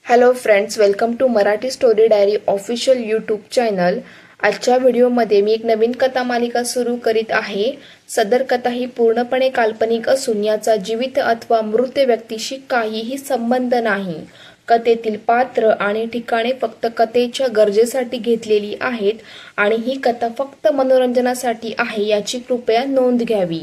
Hello friends, welcome to Marathi story diary official YouTube channel. आजच्या व्हिडिओमध्ये मी एक नवीन कथा मालिका सुरू करीत आहे। सदर कथा ही पूर्णपणे काल्पनिक असून याचा जीवित अथवा मृत व्यक्तीशी काहीही संबंध नाही। कथेतील पात्र आणि ठिकाणे फक्त कथेच्या गरजेसाठी घेतलेली आहेत आणि ही कथा फक्त मनोरंजनासाठी आहे याची कृपया नोंद घ्यावी।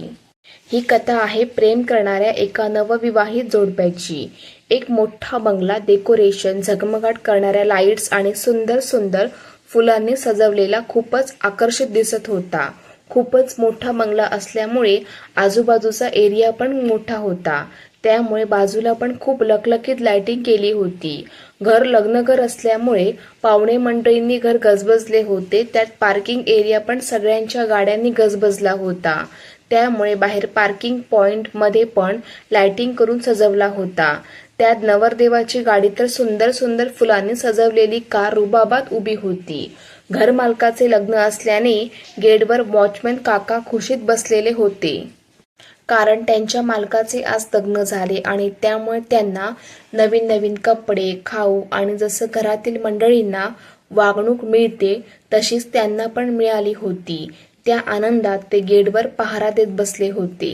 ही कथा आहे प्रेम करणाऱ्या एका नवविवाहित जोडप्याची। एक मोठा बंगला, डेकोरेशन, झगमगाट करणाऱ्या लाईट्स आणि सुंदर सुंदर फुलांनी सजवलेला खूपच आकर्षित दिसत होता। खूपच मोठा बंगला असल्यामुळे आजूबाजूचा एरिया पण मोठा होता, त्यामुळे बाजूला पण खूप लखलखीत लाइटिंग केली होती। घर लग्नघर असल्यामुळे पाहुणे मंडळींनी घर गजबजले होते। त्यात पार्किंग एरिया पण सगळ्यांच्या गाड्यांनी गजबजला होता, त्यामुळे बाहेर पार्किंग पॉइंट मध्ये पण लाइटिंग करून सजवला होता। त्यात नवरदेवाची गाडी तर सुंदर सुंदर फुलांनी सजवलेली कार रुबाबात उभी होती। घर मालकाचे लग्न असल्याने गेटवर वॉचमॅन काका खुशीत बसलेले होते, कारण त्यांच्या मालकाचे आज लग्न झाले आणि त्यामुळे त्यांना नवीन नवीन कपडे, खाऊ आणि जसं घरातील मंडळींना वागणूक मिळते तशीच त्यांना पण मिळाली होती। त्या आनंदात ते गेटवर पहारा देत बसले होते।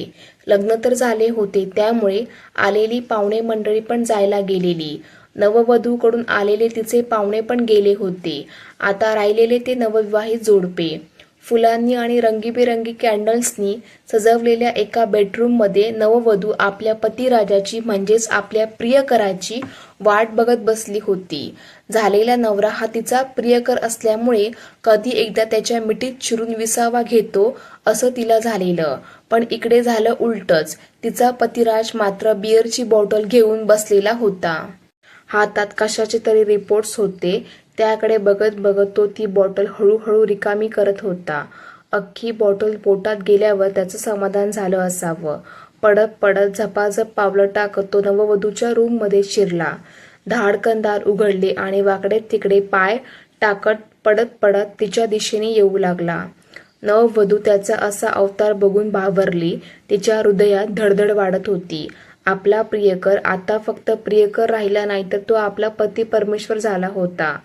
लग्न तर झाले होते, त्यामुळे आलेली पाहुणे मंडळी पण जायला गेलेली। नववधूकडून आलेले तिचे पाहुणे पण गेले होते। आता राहिलेले ते नवविवाहित जोडपे। फुलांनी आणि रंगीबेरंगी कॅन्डल्सनी सजवलेल्या एका बेडरूममध्ये नववधू आपल्या पतिराजाची म्हणजेच आपल्या प्रियकराची वाट बघत बसली होती। झालेला नवरा हा तिचा प्रियकर असल्यामुळे कधी एकदा त्याच्या मिठीत शिरून विसावा घेतो असं तिला झालेलं, पण इकडे झालं उलटच। तिचा पतिराज मात्र बिअरची बॉटल घेऊन बसलेला होता। हातात कशाचे तरी रिपोर्ट्स होते, त्याकडे बघत बघत तो ती बॉटल हळूहळू रिकामी करत होता। अख्खी बॉटल पोटात गेल्यावर त्याचं समाधान झालं असावं। पडत पडत झपाझप पावलं टाकत तो नववधूच्या रूममध्ये शिरला। धाडकन दार उघडले आणि वाकडे तिकडे पाय टाकत पडत पडत तिच्या दिशेने येऊ लागला। नववधू त्याचा असा अवतार बघून बावरली। तिच्या हृदयात धडधड वाढत होती। आपला प्रियकर आता फक्त प्रियकर राहिला नाही, तर तो आपला पती परमेश्वर झाला होता।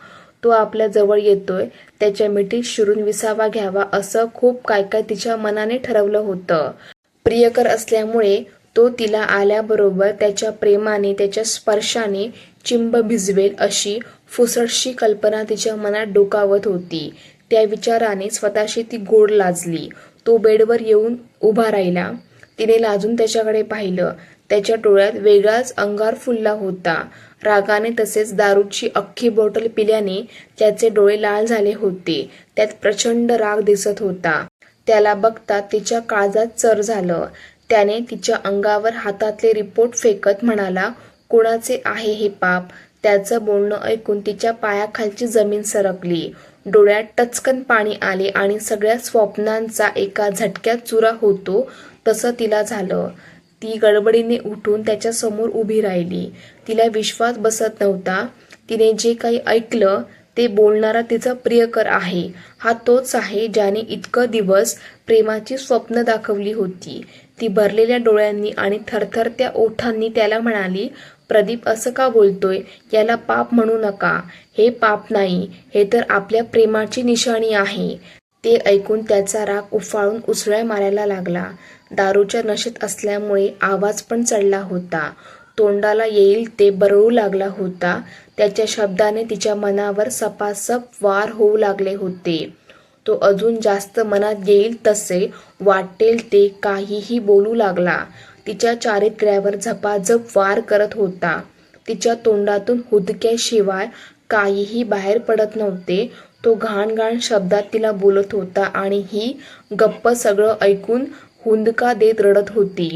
तो आपल्या जवळ येतोय, त्याच्या मिठीत शिरून विसावा घ्यावा असं खूप काय काय तिच्या मनाने ठरवलं होतं। प्रियकर असल्यामुळे तो तिला आल्याबरोबर त्याच्या प्रेमाने, त्याच्या स्पर्शाने चिंब भिजवेल अशी फुसटशी कल्पना तिच्या मनात डोकावत होती। त्या विचाराने स्वतःशी ती गोड लाजली। तो बेडवर येऊन उभा राहिला। तिने लाजून त्याच्याकडे पाहिलं। त्याच्या डोळ्यात वेगळाच अंगार फुलला होता। रागाने, तसेच दारूची अख्खी बॉटल पिल्याने त्याचे डोळे लाल झाले होते। त्यात प्रचंड राग दिसत होता। त्याला बघता तिच्या काळजात चर झालं। त्याने तिच्या अंगावर हातातले रिपोर्ट फेकत म्हणाला, "कुणाचे आहे हे पाप?" त्याचं बोलणं ऐकून तिच्या पायाखालची जमीन सरकली। डोळ्यात टचकन पाणी आले आणि सगळ्या स्वप्नांचा एका झटक्यात चुरा होतो तसं तिला झालं। ती गडबडीने उठून त्याच्या समोर उभी राहिली। तिला विश्वास बसत नव्हता। तिने जे काही ऐकलं ते बोलणारा तिचा प्रियकर आहे। हा तोच आहे ज्याने इतकं दिवस प्रेमाची स्वप्न दाखवली होती। ती भरलेल्या डोळ्यांनी आणि थरथरत्या ओठांनी त्याला म्हणाली, "प्रदीप असं का बोलतोय? याला पाप म्हणू नका। हे पाप नाही, हे तर आपल्या प्रेमाची निशाणी आहे." ते ऐकून त्याचा राग उफाळून उसळ्या मारायला लागला। दारूच्या नशेत असल्यामुळे आवाज पण चढला होता। तोंडाला येईल ते बरळू लागला होता। त्याच्या शब्दाने तिच्या मनावर सपासप वार होऊ लागले होते। तो अजून जास्त मनात येईल तसे, वाटेल ते काहीही बोलू लागला। तिच्या चारित्र्यावर झपाझप वार करत होता। तिच्या तोंडातून हुंदक्याशिवाय काहीही बाहेर पडत नव्हते। तो घाण शब्दात तिला बोलत होता आणि ही गप्प सगळं ऐकून हुंदका देत रडत होती।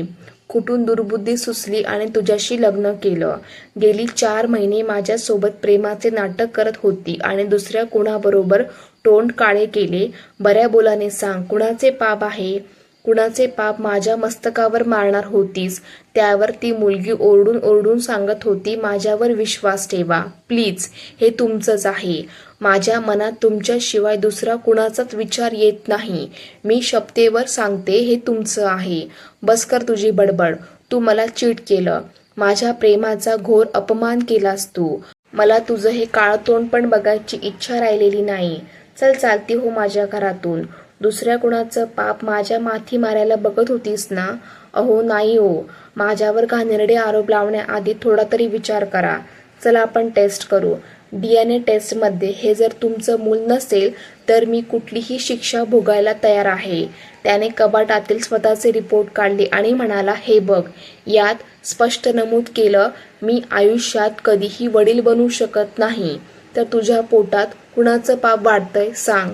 "कुठून दुर्बुद्धी सुचली आणि तुझ्याशी लग्न केलं? गेली 4 महिने माझ्यासोबत प्रेमाचे नाटक करत होती आणि दुसऱ्या कुणाबरोबर तोंड काळे केले? बऱ्या बोलाने सांग, कुणाचे पाप आहे?" "कुणाचे पाप? माझ्या मस्तकावर मारणार होतीस." त्यावर ती मुलगी ओरडून ओरडून सांगत होती, "माझ्यावर विश्वास ठेवा प्लीज, हे तुमचंच आहे. माझ्या मनात तुमच्याशिवाय दुसरा कुणाचाच विचार येत नाही. मी शपथेवर सांगते, हे तुमचं आहे. बस कर तुझी बडबड. तू मला चीट केलं. माझ्या प्रेमाचा घोर अपमान केलास तू. मला तुझं हे काळं तोंड पण बघायची इच्छा राहिलेली नाही. चल चालती हो माझ्या घरातून. दुसऱ्या कुणाचं पाप माझ्या माथी मारायला बघत होतीस ना? अहो नाही हो. माझ्यावर घाणेरडे आरोप लावण्याआधी थोडा तरी विचार करा. चला आपण टेस्ट करू. DNA टेस्टमध्ये हे जर तुमचं मूल नसेल तर मी कुठलीही शिक्षा भोगायला तयार आहे. त्याने कपाटातील स्वतःचे रिपोर्ट काढले आणि म्हणाला, हे बघ, यात स्पष्ट नमूद केलं, मी आयुष्यात कधीही वडील बनू शकत नाही. तर तुझ्या पोटात कुणाचं पाप वाढतंय सांग.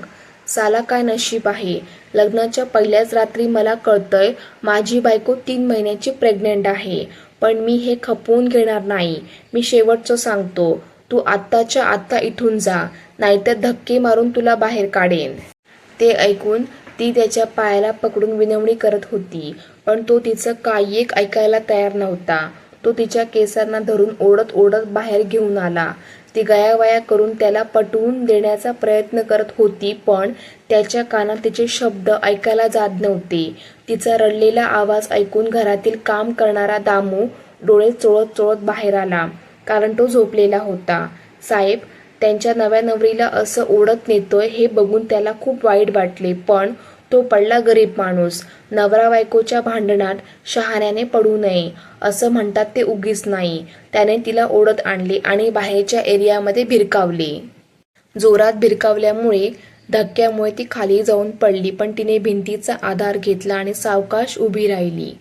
साला काय नशीब आहे. लग्नाच्या पहिल्याच रात्री मला कळतंय माझी बायको 3 महिन्याची प्रेग्नेंट आहे. पण मी हे खपवून घेणार नाही. मी शेवटचं सांगतो, तू आत्ताच्या आत्ता इथून जा, नाहीतर धक्के मारून तुला बाहेर काढेन. ते ऐकून ती त्याच्या पायाला पकडून विनवणी करत होती, पण तो तिचं काही एक ऐकायला तयार नव्हता. तो तिच्या केसांना धरून ओढत ओढत बाहेर घेऊन आला. ती गयावया करून त्याला पटवून देण्याचा प्रयत्न करत होती, पण त्याच्या कानात तिचे शब्द ऐकायला जात नव्हते. तिचा रडलेला आवाज ऐकून घरातील काम करणारा दामू डोळे चोळत चोळत बाहेर आला, कारण तो झोपलेला होता. साहेब, त्यांच्या नव्या नवरीला असं ओढत नेतोय हे बघून त्याला खूप वाईट वाटले, पण तो पडला गरीब माणूस. नवरा बायकोच्या भांडणात शहाण्याने पडू नये असं म्हणतात ते उगीच नाही. त्याने तिला ओढत आणले आणि बाहेरच्या एरियामध्ये भिरकावले. जोरात भिरकावल्यामुळे धक्क्यामुळे ती खाली जाऊन पडली, पण तिने भिंतीचा आधार घेतला आणि सावकाश उभी राहिली.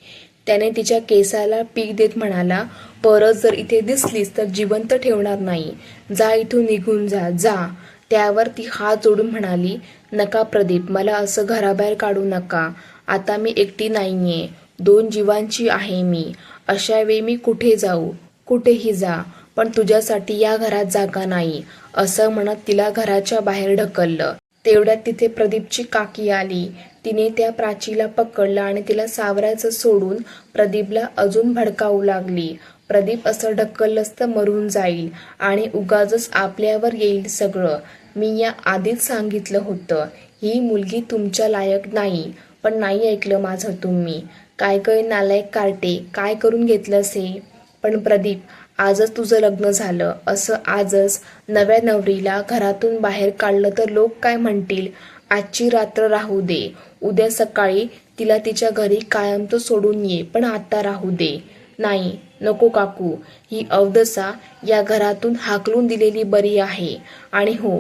त्याने तिच्या केसाला पीक देत म्हणाला, परत जर इथे दिसलीस तर जिवंत ठेवणार नाही. जा इथून निघून जा, जा. त्यावर ती हात जोडून म्हणाली, नका प्रदीप, मला असं घराबाहेर काढू नका. आता मी एकटी नाहीये, 2 जीवांची आहे मी. अशा वेळी मी कुठे जाऊ? कुठेही जा, पण तुझ्यासाठी या घरात जागा नाही, असं म्हणत तिला घराच्या बाहेर ढकललं. तेवढ्यात तिथे प्रदीपची काकी आली. तिने त्या प्राचीला पकडलं आणि तिला सावरायचं सोडून प्रदीपला अजून भडकावू लागली. प्रदीप असं ढकललंच तर मरून जाईल आणि उगाचच आपल्यावर येईल सगळं. मी या आधीच सांगितलं होतं, ही मुलगी तुमच्या लायक नाही. पण नाही ऐकलं माझं तुम्ही. काय काय नालायक कार्टे, काय करून घेतलंस हे? पण प्रदीप, आजच तुझं लग्न झालं, असं आजच नव्या नवरीला घरातून बाहेर काढलं तर लोक काय म्हणतील? आजची रात्र राहू दे, उद्या सकाळी तिला तिच्या घरी कायमचं सोडून ये, पण आता राहू दे. नाही, नको काकू, ही अवदसा या घरातून हाकलून दिलेली बरी आहे. आणि हो,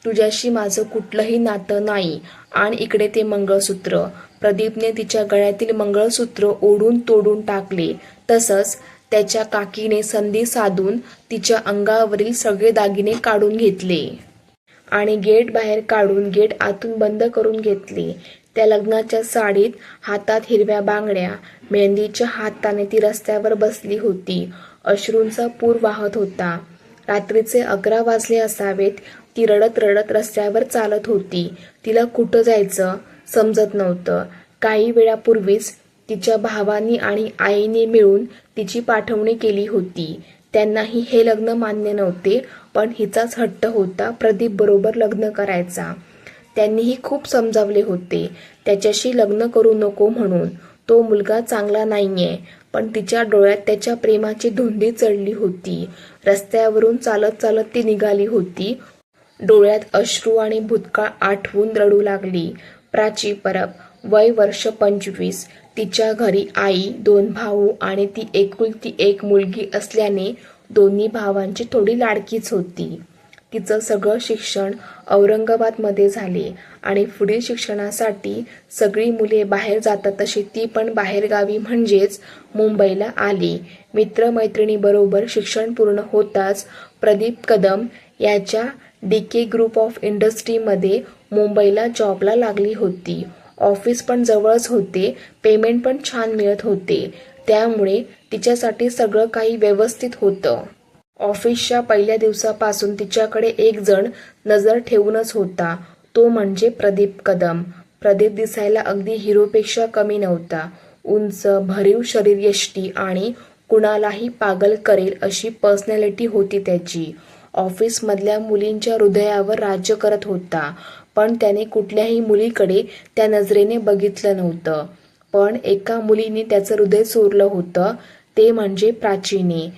तुझ्याशी माझं कुठलंही नातं नाही. आणि इकडे ते मंगळसूत्र. प्रदीपने तिच्या गळ्यातील मंगळसूत्र ओढून तोडून टाकले. तसंच त्याच्या काकीने संधी साधून तिच्या अंगावरील सगळे दागिने काढून घेतले आणि गेट बाहेर काढून गेट आतून बंद करून घेतले. त्या लग्नाच्या साडीत, हातात हिरव्या बांगड्या, मेहंदीच्या हाताने ती रस्त्यावर बसली होती. अश्रूंचा पूर वाहत होता. रात्रीचे 11 वाजले असावेत. ती रडत रडत रस्त्यावर चालत होती. तिला कुठं जायचं समजत नव्हतं. काही वेळापूर्वीच तिच्या भावानी आणि आईने मिळून तिची पाठवणी केली होती. त्यांनाही हे लग्न मान्य नव्हते, पण हिचाच हट्ट होता प्रदीप बरोबर लग्न करायचा. त्यांनीही खूप समजावले होते त्याच्याशी लग्न करू नको म्हणून. तो मुलगा चांगला नाहीये, पण तिच्या डोळ्यात त्याच्या प्रेमाची धुंदी चढली होती. रस्त्यावरून चालत चालत ती निघाली होती. डोळ्यात अश्रू आणि भूतकाळ आठवून रडू लागली. प्राची परब, वय वर्ष 25. तिच्या घरी आई, 2 भाऊ आणि ती एकुलती एक मुलगी असल्याने दोन्ही भावांची थोडी लाडकीच होती. तिचं सगळं शिक्षण औरंगाबादमध्ये झाले आणि पुढील शिक्षणासाठी सगळी मुले बाहेर जातात तशी ती पण बाहेरगावी म्हणजेच मुंबईला आली. मित्रमैत्रिणीबरोबर शिक्षण पूर्ण होताच प्रदीप कदम याच्या DK ग्रुप ऑफ इंडस्ट्रीमध्ये मुंबईला जॉबला लागली होती. ऑफिस पण जवळच होते, पेमेंट पण छान मिळत होते. त्यामुळे तिच्यासाठी सगळं काही व्यवस्थित होतं. ऑफिसच्या पहिल्या दिवसापासून तिच्याकडे एक जण नजर ठेवूनच होता, तो म्हणजे प्रदीप कदम. प्रदीप दिसायला अगदी हिरोपेक्षा कमी नव्हता. उंच, भरीव शरीरयष्टी आणि कुणालाही पागल करेल अशी पर्सनॅलिटी होती त्याची. ऑफिसमधल्या मुलींच्या हृदयावर राज्य करत होता, पण त्याने कुठल्याही मुलीकडे त्या नजरेने बघितलं नव्हतं. पण एका मुलीने त्याचं हृदय चोरलं होतं, ते म्हणजे प्राचीने.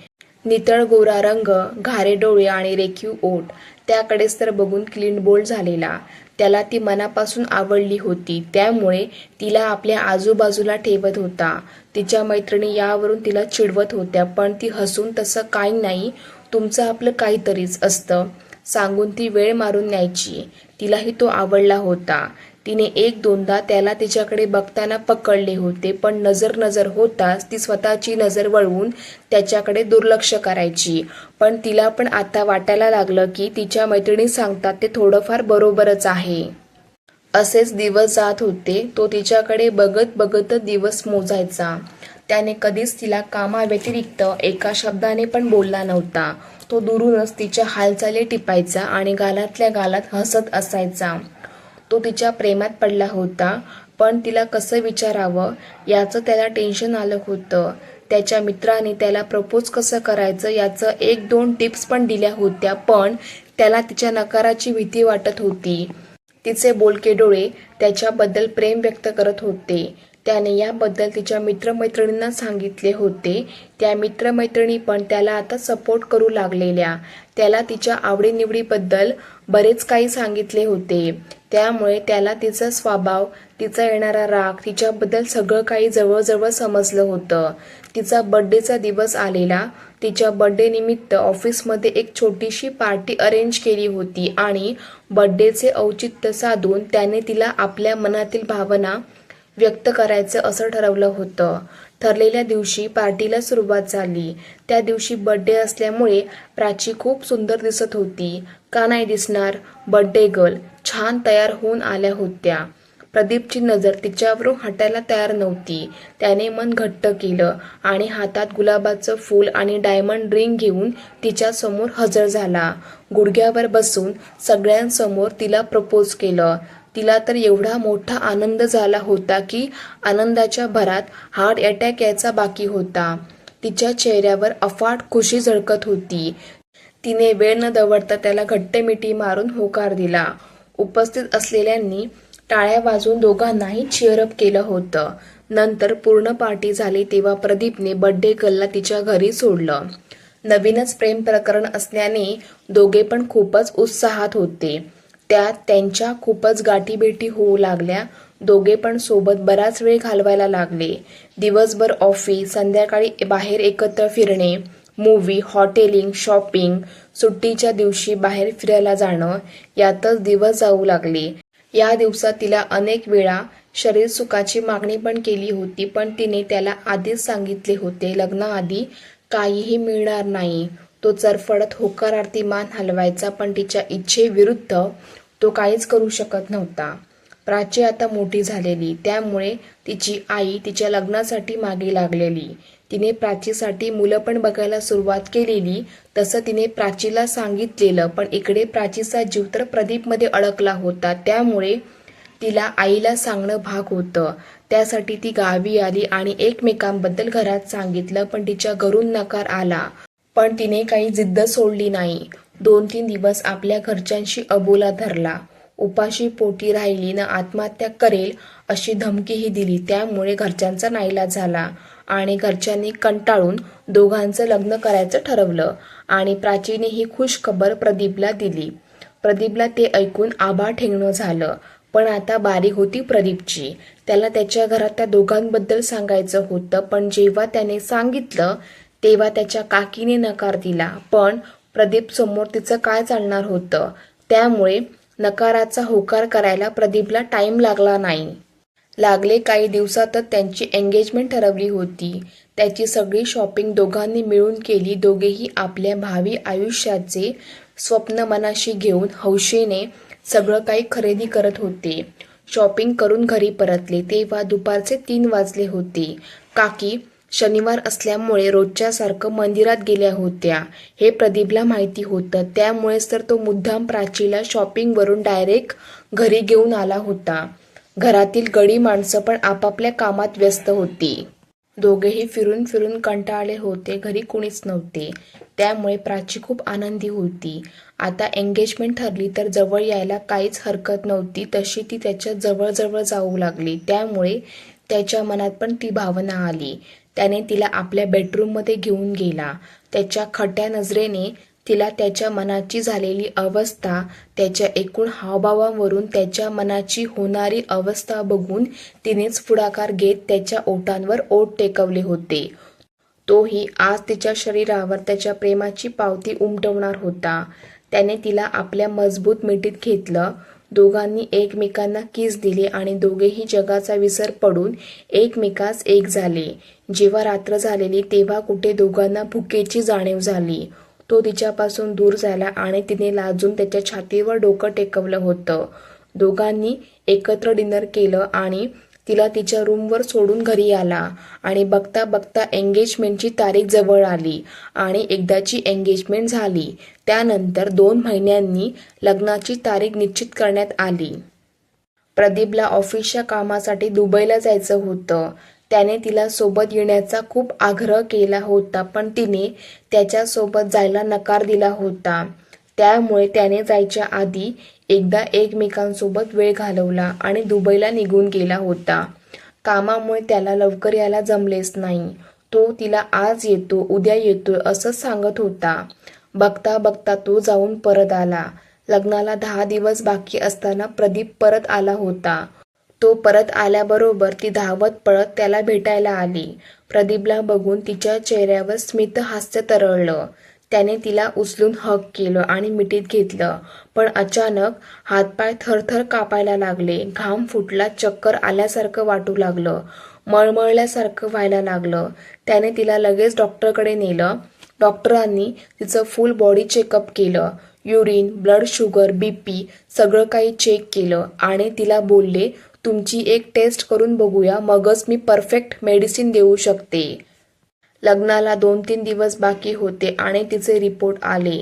नितळ गोरा रंग, घारे डोळे आणि रेखीव ओठ, त्याकडेच तर बघून क्लीन बोल्ड झालेला. त्याला ती मनापासून आवडली होती, त्यामुळे तिला आपल्या आजूबाजूला ठेवत होता. तिच्या मैत्रिणी यावरून तिला चिडवत होत्या, पण ती हसून तसं काही नाही, तुमचं आपलं काहीतरीच असतं सांगून ती वेळ मारून न्यायची. तिलाही तो आवडला होता. तिने एक दोनदा त्याला तिच्याकडे बघताना पकडले होते, पण नजर होताच ती स्वतःची नजर वळवून त्याच्याकडे दुर्लक्ष करायची. पण तिला पण आता वाटायला लागलं की तिच्या मैत्रिणी सांगतात ते थोडंफार बरोबरच आहे. असेच दिवस जात होते. तो तिच्याकडे बघत बघतच दिवस मोजायचा. त्याने कधीच तिला कामाव्यतिरिक्त एका शब्दाने पण बोलला नव्हता. तो दुरूनच तिच्या हालचाली टिपायचा आणि गालातल्या गालात हसत असायचा. तो तिच्या प्रेमात पडला होता, पण तिला कसं विचारावं याचं त्याला टेन्शन आलं होतं. त्याच्या मित्राने त्याला प्रपोज कसं करायचं याचं 1-2 टिप्स पण दिल्या होत्या, पण त्याला तिच्या नकाराची भीती वाटत होती. तिचे बोलके डोळे त्याच्याबद्दल प्रेम व्यक्त करत होते. त्याने याबद्दल तिच्या मित्रमैत्रिणींना सांगितले होते. त्या मित्रमैत्रिणी पण त्याला आता सपोर्ट करू लागलेल्या. त्याला तिच्या आवडीनिवडीबद्दल बरेच काही सांगितले होते. त्यामुळे त्याला तिचा स्वभाव, तिचा येणारा राग, तिच्याबद्दल सगळं काही जवळजवळ समजलं होतं. तिचा बर्थडेचा दिवस आलेला. तिच्या बर्थडे निमित्त ऑफिसमध्ये एक छोटीशी पार्टी अरेंज केली होती आणि बर्थडेचे औचित्य साधून त्याने तिला आपल्या मनातील भावना व्यक्त करायचं असं ठरवलं होतं. ठरलेल्या दिवशी पार्टीला सुरुवात झाली. त्या दिवशी बर्थडे असल्यामुळे प्राची खूप सुंदर दिसत होती. का नाही दिसणार? बर्थडे गर्ल छान तयार होऊन आल्या होत्या. प्रदीपची नजर तिच्यावरून हटायला तयार नव्हती. त्याने मन घट्ट केलं आणि हातात गुलाबाचं फूल आणि डायमंड रिंग घेऊन तिच्या समोर हजर झाला. गुडघ्यावर बसून सगळ्यांसमोर तिला प्रपोज केलं. तिला तर एवढा मोठा आनंद झाला होता की आनंदाच्या भरात हार्ट अटॅक यायचा बाकी होता. तिच्या चेहऱ्यावर अफाट खुशी झळकत होती. तिने वेळ न दवडता त्याला घट्ट मिठी मारून होकार दिला. उपस्थित असलेल्यांनी टाळ्या वाजवून दोघांनाही चीअरअप केलं होतं. नंतर पूर्ण पार्टी झाली तेव्हा प्रदीपने बर्थडे गर्लला तिच्या घरी सोडलं. नवीनच प्रेम प्रकरण असल्याने दोघे पण खूपच उत्साहात होते. त्यात त्यांच्या खूपच गाठीभेटी होऊ लागल्या. दोघे पण सोबत बराच वेळ घालवायला लागले. दिवसभर ऑफिस, संध्याकाळी बाहेर एकत्र फिरणे, मूव्ही, हॉटेलिंग, शॉपिंग, सुट्टीच्या दिवशी बाहेर फिरायला जाणं यातच दिवस जाऊ लागले. या दिवसात तिला अनेक वेळा शरीर सुखाची मागणी पण केली होती, पण तिने त्याला आधीच सांगितले होते लग्नाआधी काहीही मिळणार नाही. तो चरफडत होकारार्थी मान हलवायचा, पण तिच्या इच्छेविरुद्ध तो काहीच करू शकत नव्हता. प्राची आता मोठी झालेली, त्यामुळे तिची आई तिच्या लग्नासाठी मागे लागलेली. तिने प्राचीसाठी मुलं पण बघायला सुरुवात केलेली. तसं तिने प्राचीला सांगितलेलं, पण इकडे प्राचीचा जीव तर प्रदीपमध्ये अडकला होता. त्यामुळे तिला आईला सांगणं भाग होतं. त्यासाठी ती गावी आली आणि एकमेकांबद्दल घरात सांगितलं, पण तिच्या घरून नकार आला. पण तिने काही जिद्द सोडली नाही. 2-3 दिवस आपल्या घरच्यांशी अबोला धरला. उपाशी पोटी राहिली ना आत्महत्या करेल अशी धमकीही दिली. त्यामुळे घरच्यांचा नाईलाज झाला आणि घरच्यांनी कंटाळून दोघांचं लग्न करायचं ठरवलं आणि प्राचीने ही खुश खबर प्रदीपला दिली. प्रदीपला ते ऐकून आभाळ ठेंगणं झालं. पण आता बारी होती प्रदीपची. त्याला त्याच्या घरात त्या दोघांबद्दल सांगायचं होतं, पण जेव्हा त्याने सांगितलं तेव्हा त्याच्या काकीने नकार दिला. पण प्रदीप समोर तिचं काय चालणार होतं? त्यामुळे नकाराचा होकार करायला प्रदीपला टाईम लागला नाही. लागले काही दिवसातच त्यांची एंगेजमेंट ठरवली होती. त्याची सगळी शॉपिंग दोघांनी मिळून केली. दोघेही आपल्या भावी आयुष्याचे स्वप्न मनाशी घेऊन हौशेने सगळं काही खरेदी करत होते. शॉपिंग करून घरी परतले तेव्हा दुपारचे 3 वाजले होते. काकी शनिवार असल्यामुळे रोजच्यासारखं मंदिरात गेल्या होत्या हे प्रदीपला माहिती होतं. त्यामुळेच तर तो मुद्दाम प्राचीला शॉपिंगवरून डायरेक्ट घरी घेऊन आला होता. घरातील गडी माणसं पण आपापल्या कामात व्यस्त होती. दोघेही फिरून फिरून कंटाळले होते. घरी कुणीच नव्हते. त्यामुळे प्राची खूप आनंदी होती. आता एंगेजमेंट ठरली तर जवळ यायला काहीच हरकत नव्हती. तशी ती त्याच्या जवळ जाऊ लागली. त्यामुळे त्याच्या मनात पण ती भावना आली. त्याने तिला आपल्या बेडरूममध्ये घेऊन गेला. त्याच्या खट्या नजरेने तिला त्याच्या मनाची झालेली अवस्था, त्याच्या एकूण हावभावांवरून त्याच्या मनाची होणारी अवस्था बघून तिनेच पुढाकार घेत त्याच्या ओठांवर ओठ टेकवले होते. तोही आज तिच्या शरीरावर त्याच्या प्रेमाची पावती उमटवणार होता. त्याने तिला आपल्या मजबूत मिठीत घेतलं. दोघांनी एकमेकांना किस दिले आणि दोघेही जगाचा विसर पडून एकमेकास एक झाले. जेव्हा रात्र झालेली तेव्हा कुठे दोघांना भुकेची जाणीव झाली. तो तिच्यापासून दूर झाला आणि तिने लाजून त्याच्या छातीवर डोकं टेकवलं होतं. दोघांनी एकत्र डिनर केलं आणि तिला तिच्या रूमवर सोडून घरी आला आणि बघता बघता एंगेजमेंटची तारीख जवळ आली आणि एकदाची एंगेजमेंट झाली. त्यानंतर 2 महिन्यांनी लग्नाची तारीख निश्चित करण्यात आली. प्रदीपला ऑफिसच्या कामासाठी दुबईला जायचं होतं. त्याने तिला सोबत येण्याचा खूप आग्रह केला होता, पण तिने त्याच्यासोबत जायला नकार दिला होता. त्यामुळे त्याने जायच्या आधी एकदा एकमेकांसोबत वेळ घालवला आणि दुबईला निघून गेला होता. कामामुळे त्याला लवकर यायला जमलेच नाही. तो तिला आज येतो, उद्या येतोय असंच सांगत होता. बघता बघता तो जाऊन परत आला. लग्नाला 10 दिवस बाकी असताना प्रदीप परत आला होता. तो परत आल्याबरोबर ती धावत पळत त्याला भेटायला आली. प्रदीपला बघून तिच्या चेहऱ्यावर स्मित हास्य तरळलं. त्याने तिला उचलून हग केलं आणि मिठीत घेतलं. पण अचानक हातपाय थरथर कापायला लागले. घाम फुटला, चक्कर आल्यासारखं वाटू लागलं, मळमळल्यासारखं व्हायला लागलं. त्याने तिला लगेच डॉक्टरकडे नेलं. डॉक्टरांनी तिचं फुल बॉडी चेकअप केलं. युरिन, ब्लड शुगर, BP सगळं काही चेक केलं आणि तिला बोलले, तुमची एक टेस्ट करून बघूया, मगच मी परफेक्ट मेडिसिन देऊ शकते. लग्नाला 2-3 दिवस बाकी होते आणि तिचे रिपोर्ट आले.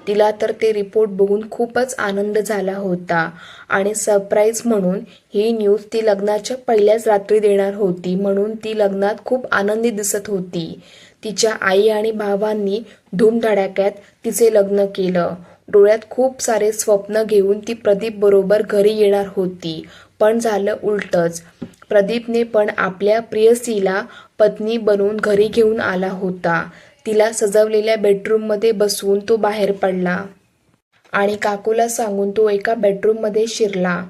तिला तर ते रिपोर्ट बघून खूपच आनंद झाला होता आणि सरप्राईज म्हणून ही न्यूज ती लग्नाच्या पहिल्याच रात्री देणार होती, म्हणून ती लग्नात खूप आनंदी दिसत होती. तिच्या आई आणि भावांनी धूमधडाक्यात तिचे लग्न केलं. डोळ्यात खूप सारे स्वप्न घेऊन ती प्रदीप बरोबर घरी येणार होती, पण झालं उलटच. प्रदीपने पण आपल्या प्रियसीला पत्नी बनवून घरी घेऊन आला होता. तिला सजवलेल्या बेडरूममध्ये बसवून तो बाहेर पडला आणि काकूला सांगून तो एका बेडरूममध्ये शिरला.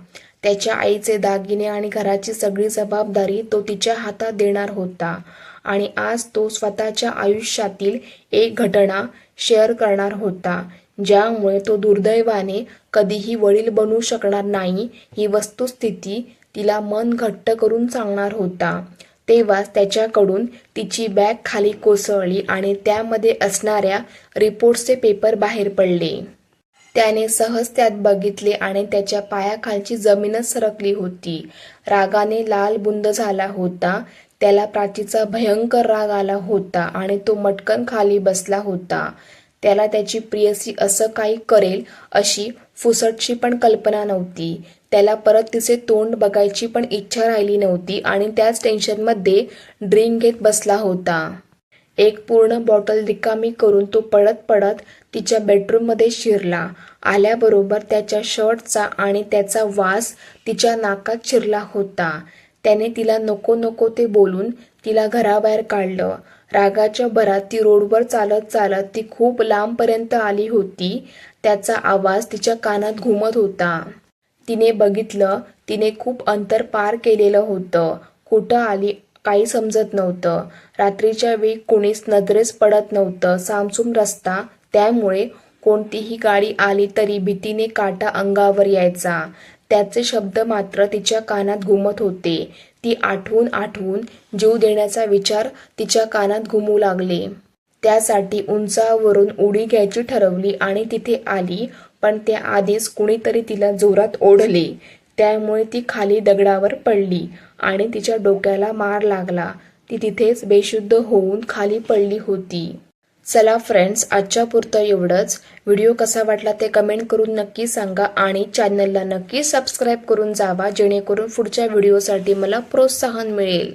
त्याच्या आईचे दागिने आणि घराची सगळी जबाबदारी तो तिच्या हातात देणार होता आणि आज तो स्वतःच्या आयुष्यातील एक घटना शेअर करणार होता, ज्यामुळे तो दुर्दैवाने कधीही वडील बनू शकणार नाही ही वस्तुस्थिती तिला मन घट्ट करून सांगणार होता. तेव्हाच त्याच्याकडून तिची बॅग खाली कोसळली आणि त्यामध्ये असणाऱ्या रिपोर्ट्सचे पेपर बाहेर पडले. त्याने सहज त्यात बघितले आणि त्याच्या पायाखालची जमीनच सरकली होती. रागाने लाल बुंद झाला होता. त्याला प्राचीचा भयंकर राग आला होता आणि तो मटकन खाली बसला होता. त्याला त्याची प्रियसी असं काही करेल अशी फुसटशी पण कल्पना नव्हती. त्याला परत तिचे तोंड बघायची पण इच्छा राहिली नव्हती आणि त्याच टेन्शनमध्ये ड्रिंक घेत बसला होता. एक पूर्ण बॉटल रिकामी करून तो पळत पळत तिच्या बेडरूममध्ये शिरला. आल्याबरोबर त्याच्या शर्टचा आणि त्याचा वास तिच्या नाकात शिरला होता. त्याने तिला नको नको ते बोलून तिला घराबाहेर काढलं. रागाच्या भरात ती रोडवर चालत चालत ती खूप लांबपर्यंत आली होती. त्याचा आवाज तिच्या कानात घुमत होता. तिने बघितलं, तिने खूप अंतर पार केलेलं होतं. कुठं आली काही समजत नव्हतं. रात्रीच्या वेळी कोणीच नजरेस पडत नव्हतं. सामसूम रस्ता, त्यामुळे कोणतीही गाडी आली तरी भीतीने काटा अंगावर यायचा. त्याचे शब्द मात्र तिच्या कानात घुमत होते. ती आठवून आठवून जीव देण्याचा विचार तिच्या कानात घुमू लागले. त्यासाठी उंचावरून उडी घ्यायची ठरवली आणि तिथे आली, पण त्याआधीच कुणीतरी तिला जोरात ओढले. त्यामुळे ती खाली दगडावर पडली आणि तिच्या डोक्याला मार लागला. ती तिथेच बेशुद्ध होऊन खाली पडली होती. चला फ्रेंड्स, आजच्या पुरतं एवढंच. व्हिडिओ कसा वाटला ते कमेंट करून नक्की सांगा आणि चॅनलला नक्की सबस्क्राईब करून जावा, जेणेकरून पुढच्या व्हिडिओसाठी मला प्रोत्साहन मिळेल.